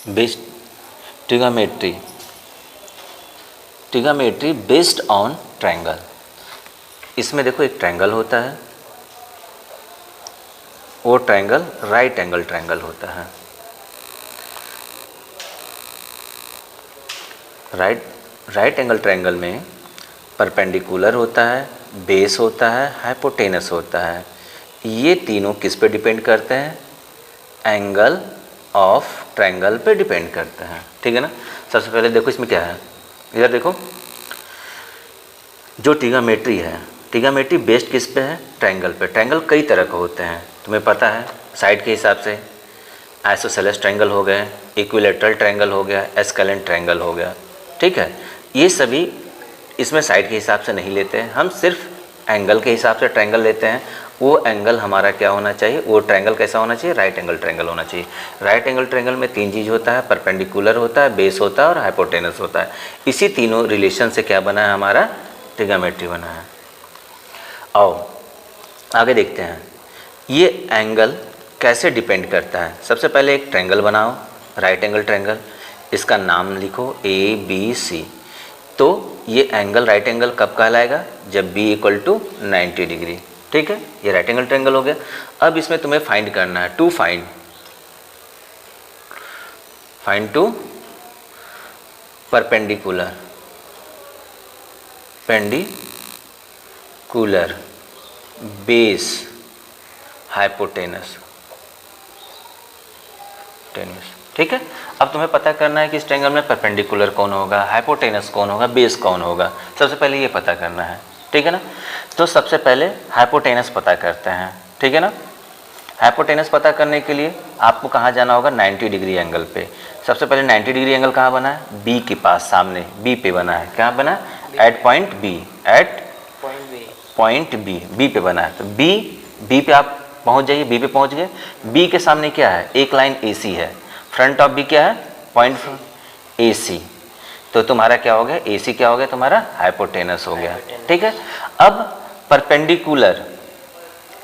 Based trigonometry based on triangle. इसमें देखो एक ट्रायंगल होता है, वो ट्रायंगल राइट एंगल ट्रायंगल होता है। राइट एंगल ट्रायंगल में परपेंडिकुलर होता है, बेस होता है, हाइपोटेनस होता है। ये तीनों किस पे डिपेंड करते हैं? एंगल ऑफ ट्रायंगल पे डिपेंड करते हैं, ठीक है ना। सबसे पहले देखो इसमें क्या है, इधर देखो जो ट्रिग्नोमेट्री है, ट्रिग्नोमेट्री बेस्ड किस पे है? ट्रायंगल पे। ट्रायंगल कई तरह के होते हैं, तुम्हें पता है, साइड के हिसाब से आइसोसेलेस ट्रायंगल हो गए, इक्विलैटरल ट्रायंगल हो गया, एस्केलेंट ट्रायंगल हो गया, ठीक है। ये सभी इसमें साइड के हिसाब से नहीं लेते हैं, हम सिर्फ एंगल के हिसाब से ट्रायंगल लेते हैं। वो एंगल हमारा क्या होना चाहिए, वो ट्रायंगल कैसा होना चाहिए? राइट एंगल ट्रायंगल होना चाहिए। राइट एंगल ट्रायंगल में तीन चीज़ होता है, परपेंडिकुलर होता है, बेस होता है और हाइपोटेनस होता है। इसी तीनों रिलेशन से क्या बना है? हमारा ट्रिग्नोमेट्री बना है। आओ आगे देखते हैं ये एंगल कैसे डिपेंड करता है। सबसे पहले एक ट्रायंगल बनाओ, राइट एंगल ट्रायंगल, इसका नाम लिखो ABC। तो ये एंगल राइट एंगल कब कहलाएगा? जब B = 90 डिग्री, ठीक है। ये राइट एंगल ट्रायंगल हो गया। अब इसमें तुम्हें फाइंड करना है, to find to perpendicular base hypotenuse, ठीक है। अब तुम्हें पता करना है कि इस ट्रायंगल में परपेंडिकुलर कौन होगा, हाइपोटेनस कौन होगा, बेस कौन होगा। सबसे पहले ये पता करना है, ठीक है ना। तो सबसे पहले हाइपोटेनस पता करते हैं, ठीक है ना। हाइपोटेनस पता करने के लिए आपको कहाँ जाना होगा? 90 डिग्री एंगल पे। सबसे पहले 90 डिग्री एंगल कहाँ बना है? बी के पास, सामने बी पे बना है। कहाँ बना है? एट पॉइंट बी, बी पे बना है। तो बी पे आप पहुँच जाइए, बी पे पहुँच गए। बी के सामने क्या है? एक लाइन AC है, फ्रंट ऑफ बी क्या है? Point AC। तो तुम्हारा क्या हो गया? AC क्या हो गया? तुम्हारा हाइपोटेनस हो गया, ठीक है। अब परपेंडिकुलर,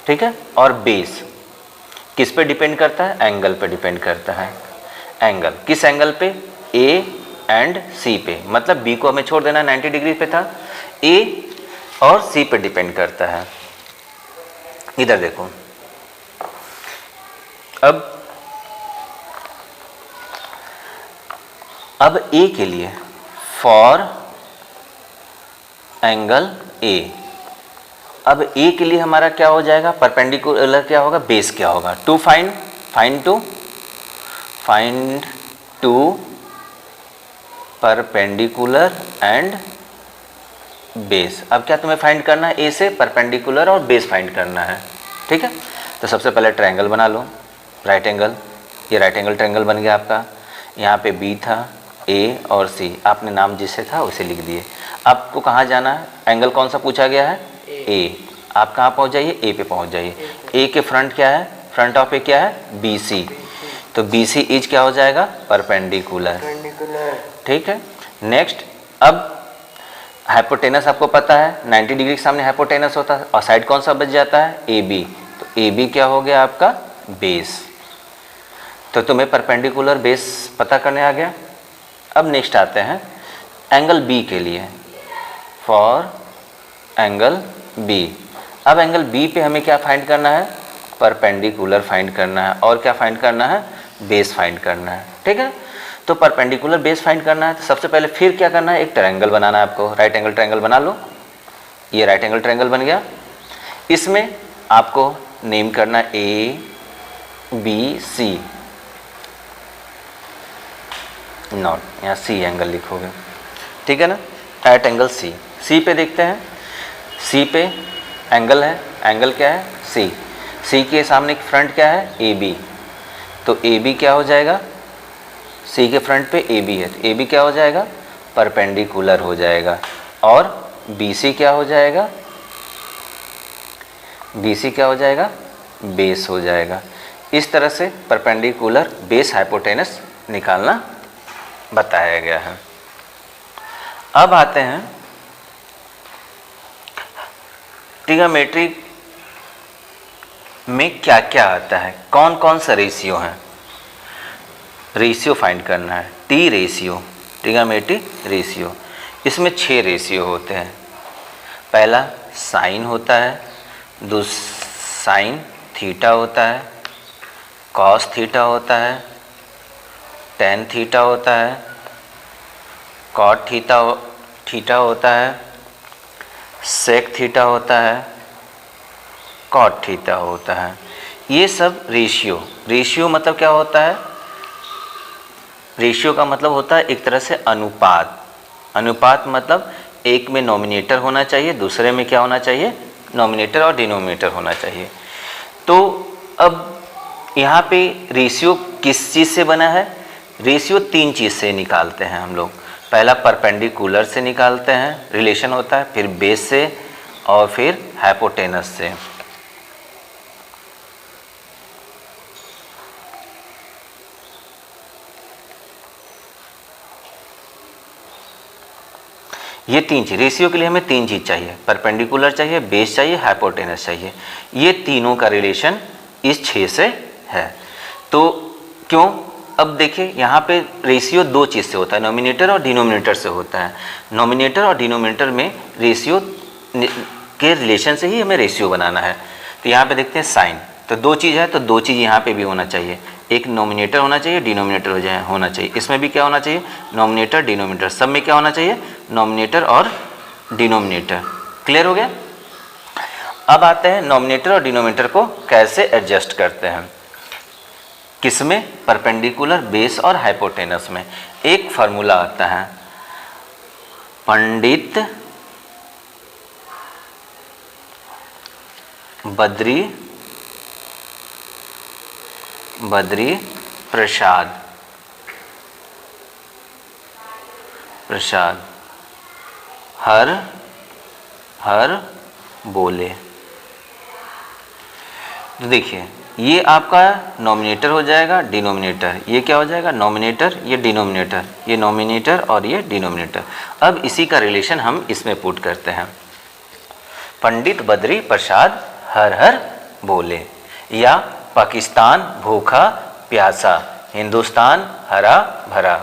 ठीक है, और बेस किस पे डिपेंड करता है? एंगल पे डिपेंड करता है। एंगल किस एंगल पे? A एंड C पे। मतलब B को हमें छोड़ देना, 90 डिग्री पे था। A और C पे डिपेंड करता है। इधर देखो, अब A के लिए फॉर एंगल A, अब A के लिए हमारा क्या हो जाएगा? परपेंडिकुलर क्या होगा? बेस क्या होगा? To find to perpendicular and base. अब क्या तुम्हें फाइंड करना है? A से परपेंडिकुलर और बेस फाइंड करना है, ठीक है। तो सबसे पहले ट्रायंगल बना लो, राइट एंगल। ये राइट एंगल ट्रायंगल बन गया आपका। यहाँ पे B था, A और C, आपने नाम जिससे था उसे लिख दिए। आपको कहाँ जाना है? एंगल कौन सा पूछा गया है? A। आप कहाँ पहुँच जाइए? A पे पहुँच जाइए। A के फ्रंट क्या है? फ्रंट ऑफ A क्या है? BC। तो BC इज क्या हो जाएगा? परपेंडिकुलर, ठीक है। नेक्स्ट, अब हाइपोटेनस आपको पता है, 90 डिग्री के सामने हाइपोटेनस होता है, और साइड कौन सा बच जाता है? AB। तो AB क्या हो गया आपका? बेस। तो तुम्हें परपेंडिकुलर बेस पता करने आ गया। अब नेक्स्ट आते हैं एंगल B के लिए, फॉर एंगल B। अब एंगल B पे हमें क्या फाइंड करना है? परपेंडिकुलर फाइंड करना है, और क्या फाइंड करना है? बेस फाइंड करना है, ठीक है। तो परपेंडिकुलर बेस फाइंड करना है, तो सबसे पहले फिर क्या करना है? एक ट्रायंगल बनाना है आपको, राइट एंगल ट्रायंगल बना लो। ये राइट एंगल ट्रायंगल बन गया। इसमें आपको नेम करना है ABC, नॉट, यहाँ C एंगल लिखोगे, ठीक है ना। एट एंगल C पे देखते हैं। C पे एंगल है, एंगल क्या है? C के सामने फ्रंट क्या है? AB। तो AB क्या हो जाएगा? C के फ्रंट पे AB है, तो AB क्या हो जाएगा? परपेंडिकुलर हो जाएगा। और BC क्या हो जाएगा? BC क्या हो जाएगा? बेस हो जाएगा। इस तरह से परपेंडिकुलर बेस हाइपोटेनस निकालना बताया गया है। अब आते हैं ट्रिग्नोमेट्री में क्या क्या आता है, कौन कौन सा रेशियो है। रेशियो फाइंड करना है, टी रेशियो, ट्रिग्नोमेट्री रेशियो। इसमें 6 रेशियो होते हैं। पहला साइन होता है, साइन थीटा होता है, कॉस थीटा होता है, टेन थीटा होता है, कॉट थीटा होता है, सेक थीटा होता है, कॉट थीटा होता है। ये सब रेशियो मतलब क्या होता है? रेशियो का मतलब होता है एक तरह से अनुपात। अनुपात मतलब एक में नॉमिनेटर होना चाहिए, दूसरे में क्या होना चाहिए? नॉमिनेटर और डिनोमिनेटर होना चाहिए। तो अब यहाँ पे रेशियो किस चीज़ से बना है? रेशियो 3 चीज़ से निकालते हैं हम लोग। पहला परपेंडिकुलर से निकालते हैं, रिलेशन होता है, फिर बेस से और फिर हाइपोटेनस से। ये 3 चीज़, रेशियो के लिए हमें 3 चीज़ चाहिए, परपेंडिकुलर चाहिए, बेस चाहिए, हाइपोटेनस चाहिए। ये तीनों का रिलेशन इस 6 से है। तो क्यों? अब देखिए यहाँ पे रेशियो 2 चीज़ से होता है, नॉमिनेटर और डिनोमिनेटर से होता है। नॉमिनेटर और डिनोमिनेटर में रेशियो के रिलेशन से ही हमें रेशियो बनाना है। तो यहाँ पे देखते हैं साइन, तो 2 चीज़ है, तो 2 चीज़ यहाँ पे भी होना चाहिए। एक नॉमिनेटर होना चाहिए, डिनोमिनेटर होना चाहिए। इसमें भी क्या होना चाहिए? नॉमिनेटर डिनोमिनेटर, सब में क्या होना चाहिए? नॉमिनेटर और डिनोमिनेटर। क्लियर हो गया? अब आते हैं नॉमिनेटर और डिनोमिनेटर को कैसे एडजस्ट करते हैं। किसमें? परपेंडिकुलर, बेस और हाइपोटेनस में। एक फार्मूला आता है, पंडित बद्री प्रसाद हर बोले। तो देखिए ये आपका नॉमिनेटर हो जाएगा, डिनोमिनेटर, ये क्या हो जाएगा? नॉमिनेटर, ये डिनोमिनेटर, ये नॉमिनेटर और ये डिनोमिनेटर। अब इसी का रिलेशन हम इसमें पुट करते हैं, पंडित बद्री प्रसाद हर हर बोले, या पाकिस्तान भूखा प्यासा, हिंदुस्तान हरा भरा।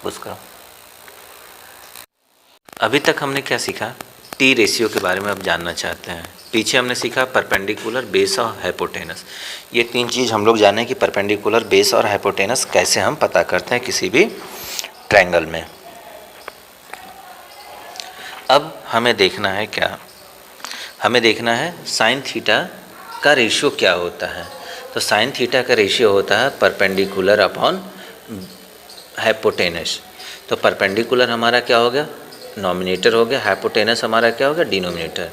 उसका अभी तक हमने क्या सीखा? टी रेशियो के बारे में अब जानना चाहते हैं। पीछे हमने सीखा परपेंडिकुलर, बेस और हाइपोटेनस। ये 3 चीज़ हम लोग जाने कि परपेंडिकुलर, बेस और हाइपोटेनस कैसे हम पता करते हैं किसी भी ट्रायंगल में। अब हमें देखना है क्या? हमें देखना है साइन थीटा का रेशियो क्या होता है। तो साइन थीटा का रेशियो होता है परपेंडिकुलर अपॉन हाइपोटेनस। तो परपेंडिकुलर हमारा क्या हो गया? नॉमिनेटर हो गया, हाइपोटेनस हमारा क्या हो गया? डिनोमिनेटर।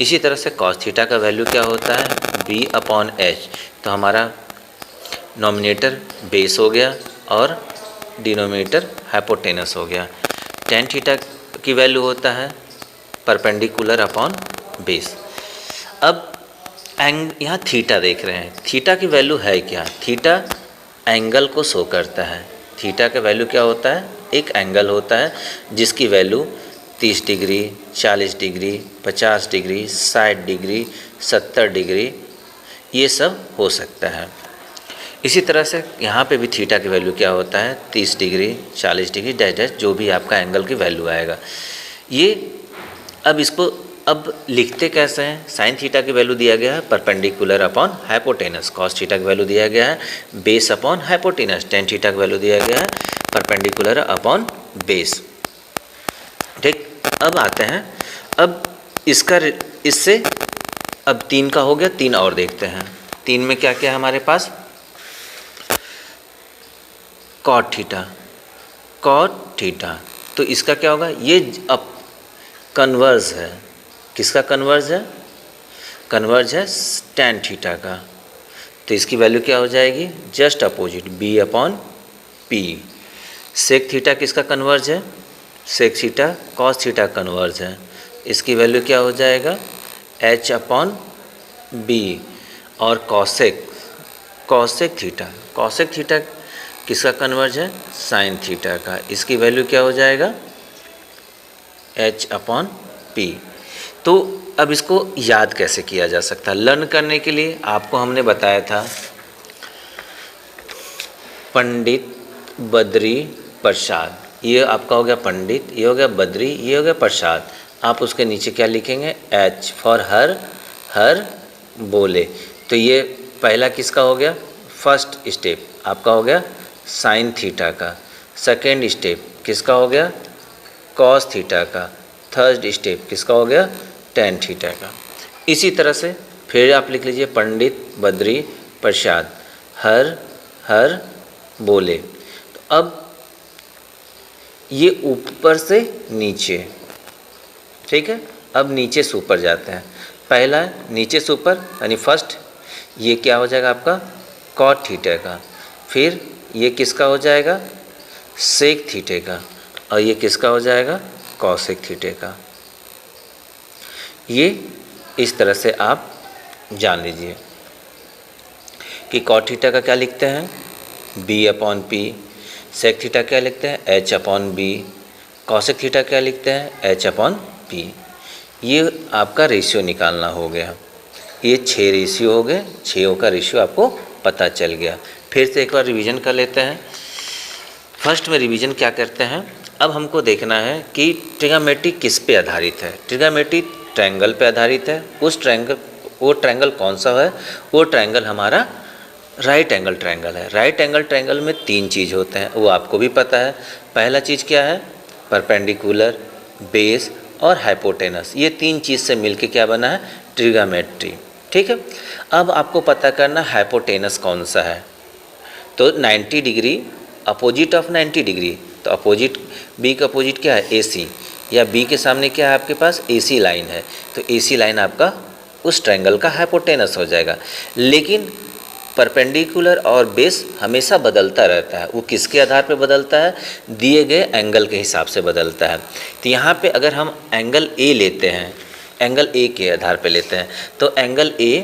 इसी तरह से कॉस थीटा का वैल्यू क्या होता है? b upon H. तो हमारा नॉमिनेटर बेस हो गया और डिनोमिनेटर हाइपोटेनस हो गया। टेन थीटा की वैल्यू होता है परपेंडिकुलर अपॉन बेस। अब यहाँ थीटा देख रहे हैं, थीटा की वैल्यू है क्या? थीटा एंगल को शो करता है। थीटा का वैल्यू क्या होता है? एक एंगल होता है जिसकी value 30 degree, 40 degree, 50 degree, 60 degree, 70 degree, ये सब हो सकता है। इसी तरह से यहाँ पे भी थीटा की वैल्यू क्या होता है? 30 डिग्री, 40 डिग्री, डैश डैश, जो भी आपका एंगल की वैल्यू आएगा। ये अब इसको अब लिखते कैसे हैं? साइन थीटा की वैल्यू दिया गया है perpendicular upon hypotenuse, cos theta की वैल्यू दिया गया है base upon hypotenuse, tan theta की वैल्यू दिया गया है परपेंडिकुलर अपॉन बेस। ठीक, अब आते हैं, अब इससे अब 3 का हो गया, 3 और देखते हैं। 3 में क्या क्या है हमारे पास? कॉट थीटा, तो इसका क्या होगा? ये अब कन्वर्ज है, किसका कन्वर्ज है? कन्वर्ज है टेन थीटा का। तो इसकी वैल्यू क्या हो जाएगी? Just opposite, b upon P. Sec theta किसका कन्वर्ज है? Sec theta cos theta converse है। इसकी वैल्यू क्या हो जाएगा? h upon B. और कॉसेक थीटा किसका कन्वर्ज है? साइन थीटा का। इसकी वैल्यू क्या हो जाएगा? h upon P. तो अब इसको याद कैसे किया जा सकता है? लर्न करने के लिए आपको हमने बताया था पंडित बद्री प्रसाद, ये आपका हो गया पंडित, ये हो गया बद्री, ये हो गया प्रसाद। आप उसके नीचे क्या लिखेंगे, H फॉर हर, हर बोले। तो ये पहला किसका हो गया, फर्स्ट स्टेप आपका हो गया साइन थीटा का। सेकेंड स्टेप किसका हो गया, कॉस थीटा का। थर्ड स्टेप किसका हो गया, टेन थीटा का। इसी तरह से फिर आप लिख लीजिए पंडित बद्री प्रसाद हर हर बोले। तो अब ये ऊपर से नीचे, ठीक है। अब नीचे से ऊपर जाते हैं। पहला है नीचे से ऊपर यानी फर्स्ट, ये क्या हो जाएगा आपका कॉट थीटा का। फिर ये किसका हो जाएगा, सेक थीटे का। और ये किसका हो जाएगा, कॉसेक थीटे का। ये इस तरह से आप जान लीजिए कि कॉट थीटा का क्या लिखते हैं, B upon P. Sec theta क्या लिखते हैं, H upon B. Cosec theta क्या लिखते हैं, एच अपॉन पी। ये आपका रेशियो निकालना हो गया। ये 6 रेशियो हो गए, 6 का रेशियो आपको पता चल गया। फिर से एक बार रिवीजन कर लेते हैं। फर्स्ट में रिवीजन क्या करते हैं, अब हमको देखना है कि ट्रिग्नोमेट्री किस पे आधारित है। ट्रिग्नोमेट्री ट्रायंगल पे आधारित है। उस ट्रायंगल, वो ट्रायंगल कौन सा है, वो ट्रायंगल हमारा राइट एंगल ट्रायंगल है। राइट एंगल ट्रायंगल में 3 चीज़ होते हैं, वो आपको भी पता है। पहला चीज़ क्या है, परपेंडिकुलर, बेस और हाइपोटेनस। ये 3 चीज़ से मिलके क्या बना है, ट्रिग्नोमेट्री, ठीक है। अब आपको पता करना हाइपोटेनस कौन सा है। तो 90 डिग्री अपोजिट ऑफ 90 डिग्री, तो अपोजिट, बी का अपोजिट क्या है, AC, या बी के सामने क्या है आपके पास, AC लाइन है। तो AC लाइन आपका उस ट्रायंगल का हाइपोटेनस हो जाएगा। लेकिन परपेंडिकुलर और बेस हमेशा बदलता रहता है। वो किसके आधार पर बदलता है, दिए गए एंगल के हिसाब से बदलता है। तो यहाँ पे अगर हम एंगल A लेते हैं, एंगल A के आधार पे लेते हैं, तो एंगल A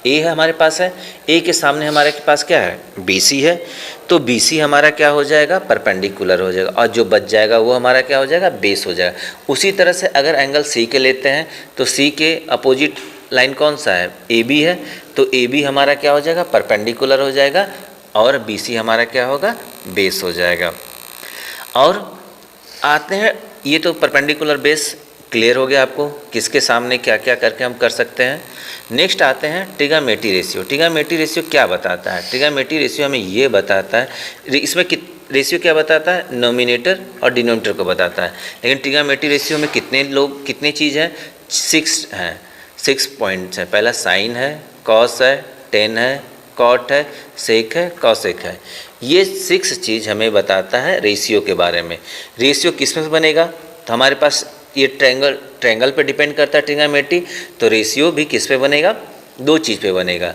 है हमारे पास है। A के सामने हमारे के पास क्या है, BC है। तो BC हमारा क्या हो जाएगा, परपेंडिकुलर हो जाएगा। और जो बच जाएगा वो हमारा क्या हो जाएगा, बेस हो जाएगा। उसी तरह से अगर एंगल C के लेते हैं, तो C के अपोजिट लाइन कौन सा है, AB है। तो AB हमारा क्या हो जाएगा, परपेंडिकुलर हो जाएगा। और BC हमारा क्या होगा, बेस हो जाएगा। और आते हैं, ये तो परपेंडिकुलर बेस क्लियर हो गया आपको, किसके सामने क्या क्या करके हम कर सकते हैं। नेक्स्ट आते हैं ट्रिग्नोमेट्री रेशियो। ट्रिग्नोमेट्री रेशियो क्या बताता है, ट्रिग्नोमेट्री रेशियो हमें ये बताता है, इसमें रेशियो क्या बताता है, नोमिनेटर और डिनोमिनेटर को बताता है। लेकिन ट्रिग्नोमेट्री रेशियो में कितने चीज़ हैं, 6 हैं, 6 पॉइंट्स हैं। पहला साइन है, कॉस है, टेन है, कॉट है, सेक है, कॉसेक है। ये 6 चीज़ हमें बताता है रेशियो के बारे में। रेशियो किस में बनेगा, तो हमारे पास ये ट्रायंगल पे डिपेंड करता है ट्रिग्नोमेट्री। तो रेशियो भी किस पे बनेगा, 2 चीज़ पे बनेगा।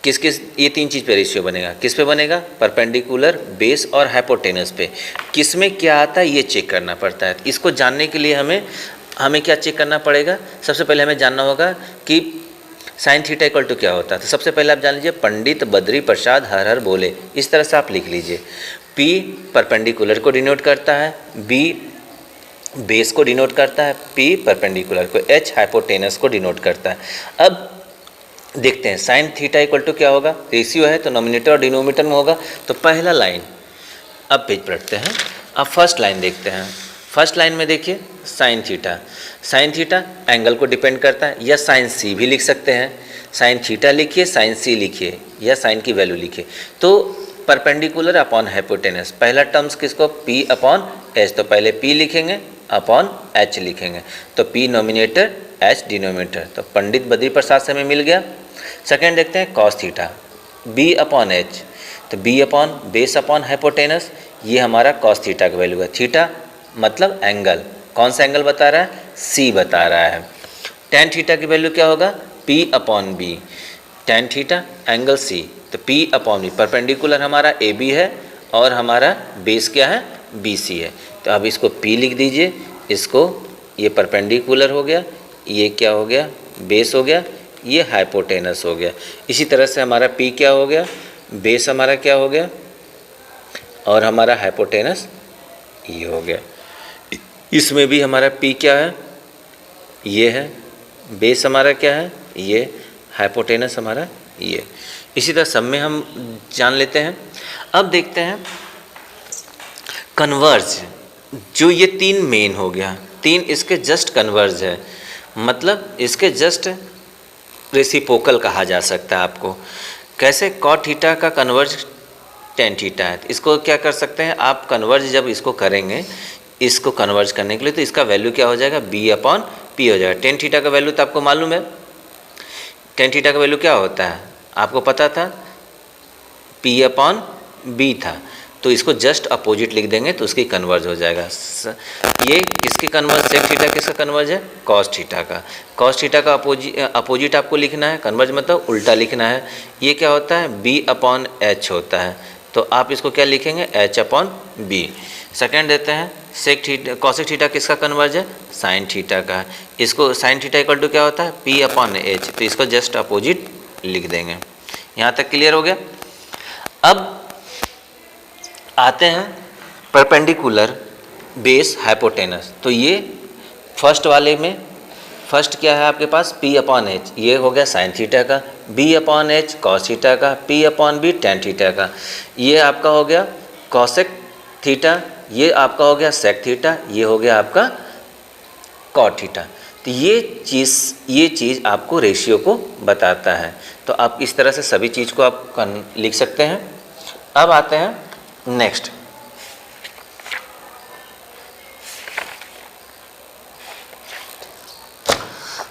किस ये 3 चीज़ पे रेशियो बनेगा, किस पे बनेगा, परपेंडिकुलर, बेस और हाइपोटेनस पे। किस में क्या आता है ये चेक करना पड़ता है। इसको जानने के लिए हमें क्या चेक करना पड़ेगा, सबसे पहले हमें जानना होगा कि साइन थीटा इक्वल टू क्या होता है। तो सबसे पहले आप जान लीजिए पंडित बद्री प्रसाद हर हर बोले, इस तरह से आप लिख लीजिए। P परपेंडिकुलर को डिनोट करता है, B बेस को डिनोट करता है, P परपेंडिकुलर को, H हाइपोटेनस को डिनोट करता है। अब देखते हैं साइन थीटा इक्वल टू क्या होगा, रेशियो है तो नोमिनेटर और डिनोमिनेटर में होगा। तो पहला लाइन, अब पेज पढ़ते हैं। अब फर्स्ट लाइन देखते हैं। फर्स्ट लाइन में देखिए sine theta, sine theta angle को डिपेंड करता है, या साइन C भी लिख सकते हैं। साइन थीटा लिखिए, साइन C लिखिए, या साइन की वैल्यू लिखिए। तो परपेंडिकुलर अपॉन हाइपोटेनस, पहला टर्म्स किसको, P अपॉन H। तो पहले P लिखेंगे अपॉन H लिखेंगे। तो P नोमिनेटर, H डिनोमिनेटर। तो पंडित बद्री प्रसाद से हमें मिल गया। सेकेंड देखते हैं cos theta, B upon H। तो B upon base upon hypotenuse, ये हमारा कॉस थीटा का वैल्यू है। थीटा मतलब एंगल, कौन सा एंगल बता रहा है, C बता रहा है। टेन थीटा की वैल्यू क्या होगा, P upon B। Tan theta angle C, तो P अपॉन B। परपेंडिकुलर हमारा AB है और हमारा बेस क्या है, BC है। तो अब इसको P लिख दीजिए, इसको, ये परपेंडिकुलर हो गया, ये क्या हो गया, बेस हो गया, ये हाइपोटेनस हो गया। इसी तरह से हमारा P क्या हो गया, बेस हमारा क्या हो गया, और हमारा हाइपोटेनस ये हो गया। इसमें भी हमारा P क्या है, ये है, बेस हमारा क्या है, ये, हाइपोटेनस हमारा ये। इसी तरह सब में हम जान लेते हैं। अब देखते हैं कन्वर्ज, जो ये 3 मेन हो गया, 3 इसके जस्ट कन्वर्ज है, मतलब इसके जस्ट रेसिप्रोकल कहा जा सकता है आपको। कैसे? कॉट थीटा का कन्वर्ज टेन थीटा है, तो इसको क्या कर सकते हैं आप, कन्वर्ज जब इसको करेंगे, इसको कन्वर्ज करने के लिए, तो इसका वैल्यू क्या हो जाएगा, b/p हो जाएगा। टेन थीटा का वैल्यू तो आपको मालूम है, टेन थीटा का वैल्यू क्या होता है आपको पता था, p/b था, तो इसको जस्ट अपोजिट लिख देंगे तो उसकी कन्वर्ज हो जाएगा। ये किसकी कन्वर्ज, सेक थीटा किसका कन्वर्ज है, कॉस थीटा का। कॉस थीटा का अपोजिट आपको लिखना है, कन्वर्ज मतलब उल्टा लिखना है। ये क्या होता है, b/h होता है, तो आप इसको क्या लिखेंगे, h/b। सेकेंड देते हैं सेक थीटा, कॉसेक थीटा किसका कन्वर्ज है, साइन थीटा का। इसको साइन थीटा इक्वल टू क्या होता है, p/h, तो इसको जस्ट अपोजिट लिख देंगे। यहाँ तक क्लियर हो गया। अब आते हैं परपेंडिकुलर बेस हाइपोटेनस। तो ये फर्स्ट वाले में, फर्स्ट क्या है आपके पास, p/h, ये हो गया साइन थीटा का, b/h कॉस थीटा का, p/b टेन थीटा का। ये आपका हो गया कॉसेक थीटा, ये आपका हो गया सेक थीटा, ये हो गया आपका कॉट थीटा। तो ये चीज़ आपको रेशियो को बताता है। तो आप इस तरह से सभी चीज़ को आप लिख सकते हैं। अब आते हैं नेक्स्ट,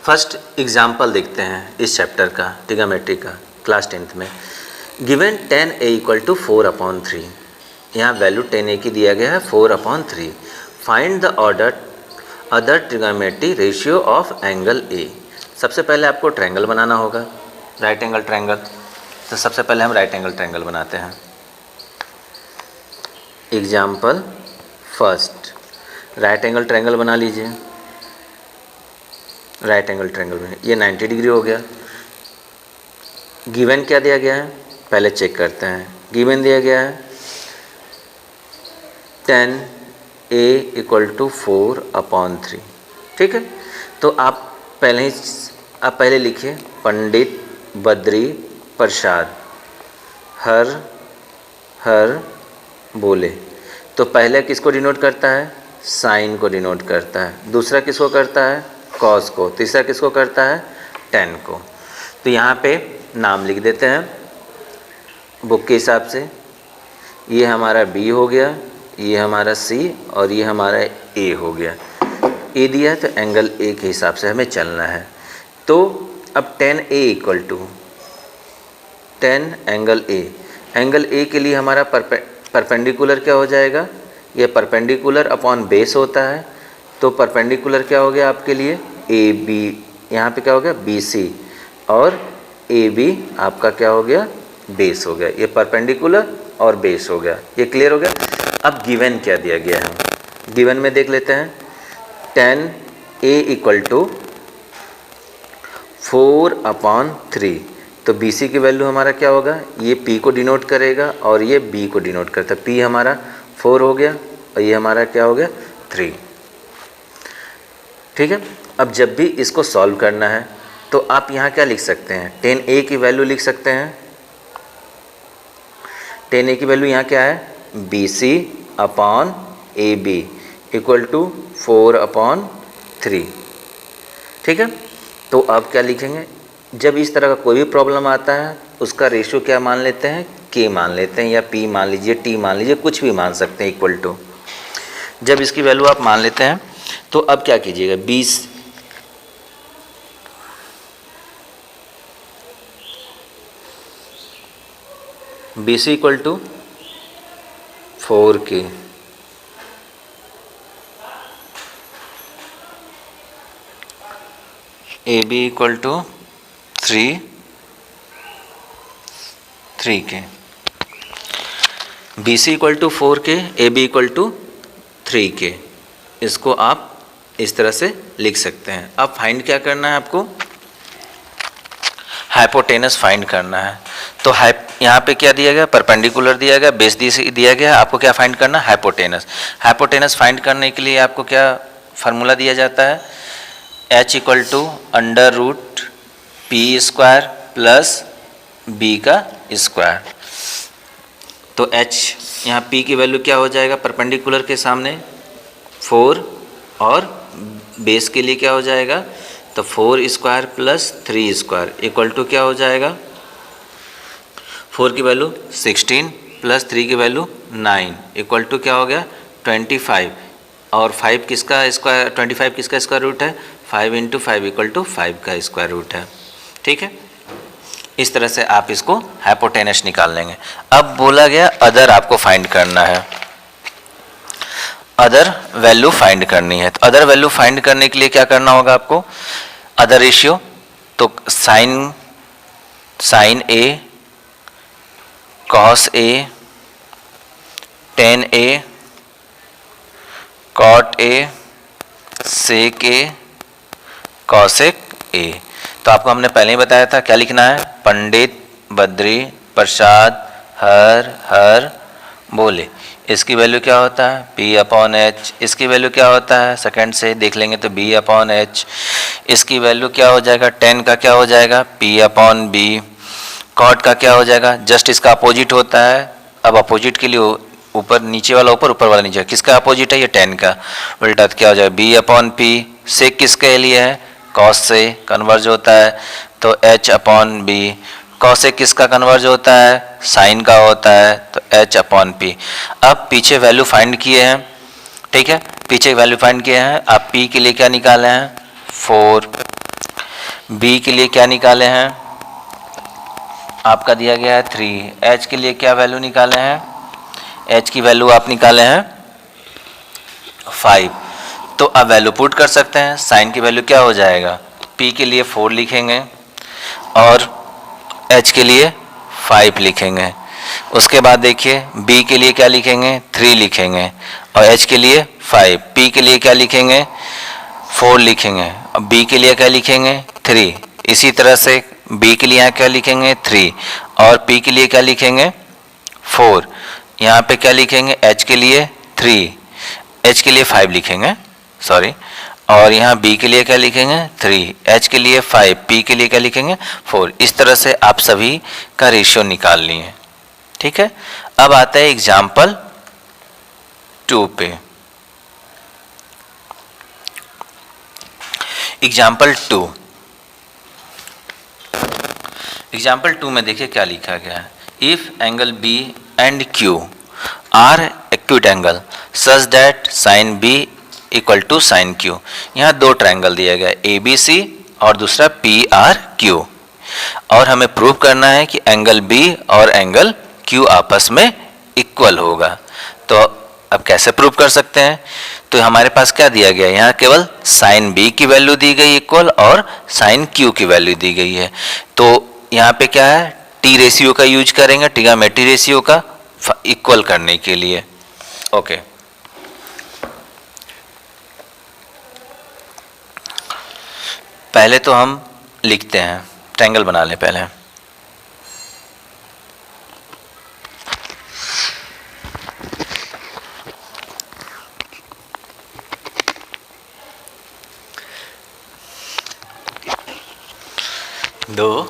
फर्स्ट एग्जाम्पल देखते हैं इस चैप्टर का, ट्रिग्नोमेट्री का, क्लास 10th में। Given tan a equal to 4/3, यहाँ वैल्यू tan a की दिया गया है 4/3। Find the other trigonometry ratio of angle a। सबसे पहले आपको ट्रायंगल बनाना होगा, राइट एंगल ट्रायंगल। तो सबसे पहले हम राइट एंगल ट्रायंगल बनाते हैं। Example first, right angle triangle बना लीजिए। राइट एंगल ट्रायंगल में ये 90 डिग्री हो गया। गिवन क्या दिया गया है, पहले चेक करते हैं। गिवन दिया गया है tan a इक्वल टू 4/3, ठीक है। तो आप पहले लिखिए, पंडित बद्री प्रसाद हर बोले। तो पहले किसको डिनोट करता है, साइन को डिनोट करता है। दूसरा किसको करता है, कॉस को। तीसरा किसको करता है, टेन को। तो यहाँ पे नाम लिख देते हैं बुक के हिसाब से। ये हमारा बी हो गया, ये हमारा सी, और ये हमारा ए हो गया। ए दिया है तो एंगल ए के हिसाब से हमें चलना है। तो अब tan a equal to tan angle A, angle A के लिए हमारा परपेंडिकुलर क्या हो जाएगा, ये परपेंडिकुलर अपॉन बेस होता है। तो परपेंडिकुलर क्या हो गया आपके लिए, ए बी, यहाँ पे क्या हो गया बी सी, और ए बी आपका क्या हो गया, बेस हो गया। ये परपेंडिकुलर और बेस हो गया। ये क्लियर हो गया। अब गिवन क्या दिया गया है, गिवन में देख लेते हैं। tan a इक्वल टू 4/3, तो बी सी की वैल्यू हमारा क्या होगा, ये p को डिनोट करेगा और ये b को डिनोट करता है। p हमारा 4 हो गया और ये हमारा क्या हो गया 3, ठीक है। अब जब भी इसको सॉल्व करना है तो आप यहाँ क्या लिख सकते हैं, tan a की वैल्यू लिख सकते हैं। tan a की वैल्यू यहाँ क्या है, BC/AB इक्वल टू 4/3, ठीक है। तो अब क्या लिखेंगे, जब इस तरह का कोई भी प्रॉब्लम आता है उसका रेशियो क्या मान लेते हैं, K मान लेते हैं, या P मान लीजिए, T मान लीजिए, कुछ भी मान सकते हैं इक्वल टू। जब इसकी वैल्यू आप मान लेते हैं तो अब क्या कीजिएगा, BC equal to 4K, AB equal to 3K, BC equal to 4K, AB equal to 3K। इसको आप इस तरह से लिख सकते हैं। अब फाइंड क्या करना है आपको, हाइपोटेनस फाइंड करना है। तो यहाँ पे क्या दिया गया, परपेंडिकुलर दिया गया, बेस दिया गया, आपको क्या फाइंड करना है, हाइपोटेनस। हाइपोटेनस फाइंड करने के लिए आपको क्या फार्मूला दिया जाता है, H equal to √P² plus B का स्क्वायर। तो एच यहाँ पी की वैल्यू क्या हो जाएगा परपेंडिकुलर के सामने 4 और बेस के लिए क्या हो जाएगा, तो 4 square plus 3 square equal to क्या हो जाएगा, 4 की वैल्यू 16 प्लस 3 की वैल्यू 9 इक्वल टू क्या हो गया 25 और 5 किसका स्क्वायर 25 किसका स्क्वायर रूट है 5 इंटू 5 इक्वल टू 5 का स्क्वायर रूट है। ठीक है, इस तरह से आप इसको हाइपोटेनस निकाल लेंगे। अब बोला गया अदर आपको फाइंड करना है, अदर वैल्यू फाइंड करनी है। तो अदर वैल्यू फाइंड करने के लिए क्या करना होगा आपको, अदर रेशियो, तो sine A cos A tan A cot A sec A cosec A. तो आपको हमने पहले ही बताया था क्या लिखना है, पंडित बद्री प्रसाद हर हर बोले। इसकी वैल्यू क्या होता है P अपॉन एच। इसकी वैल्यू क्या होता है सेकंड से देख लेंगे तो B अपॉन एच। इसकी वैल्यू क्या हो जाएगा 10 का क्या हो जाएगा P अपॉन बी। कॉट का क्या हो जाएगा, जस्ट इसका अपोजिट होता है। अब अपोजिट के लिए ऊपर नीचे वाला ऊपर ऊपर वाला नीचे, किसका अपोजिट है ये 10 का, उल्टा तो क्या हो जाएगा B अपॉन पी। सेक किसके लिए है कॉस से कन्वर्ज होता है तो H अपॉन बी। कॉसेक किसका कन्वर्ज होता है साइन का होता है तो H अपॉन पी। अब पीछे वैल्यू फाइंड किए हैं, ठीक है, पीछे वैल्यू फाइंड किए हैं। आप P के लिए क्या निकाले हैं 4, B के लिए क्या निकाले हैं आपका दिया गया है 3, H के लिए क्या वैल्यू निकाले हैं, H की वैल्यू आप निकाले हैं 5। तो अब वैल्यू पुट कर सकते हैं। साइन की वैल्यू क्या हो जाएगा, P के लिए 4 लिखेंगे और H के लिए 5 लिखेंगे। उसके बाद देखिए B के लिए क्या लिखेंगे 3 लिखेंगे और H के लिए 5। P के लिए क्या लिखेंगे 4 लिखेंगे और B के लिए क्या लिखेंगे 3। इसी तरह से B के लिए यहाँ क्या लिखेंगे 3 और P के लिए क्या लिखेंगे 4। यहाँ पे क्या लिखेंगे H के लिए 3, H के लिए 5 लिखेंगे सॉरी, और यहाँ B के लिए क्या लिखेंगे 3, H के लिए 5, P के लिए क्या लिखेंगे 4। इस तरह से आप सभी का रेशियो निकाल लिए। ठीक है, अब आता है एग्जाम्पल 2 पे। एग्जाम्पल 2, एग्जाम्पल 2 में देखिए क्या लिखा गया है, if angle B and Q are acute angle such that sine B equal to sine Q। यहाँ दो ट्रायंगल दिया गया है ABC और दूसरा PRQ और हमें प्रूव करना है कि एंगल B और एंगल Q आपस में इक्वल होगा। तो अब कैसे प्रूव कर सकते हैं, तो हमारे पास क्या दिया गया है, यहाँ केवल साइन B की वैल्यू दी गई इक्वल और साइन Q की वैल्यू दी गई है। तो यहाँ पे क्या है T रेशियो का यूज करेंगे, ट्रिग्नोमेट्री रेशियो का इक्वल करने के लिए। ओके, पहले तो हम लिखते हैं, ट्रायंगल बना लें पहले। दो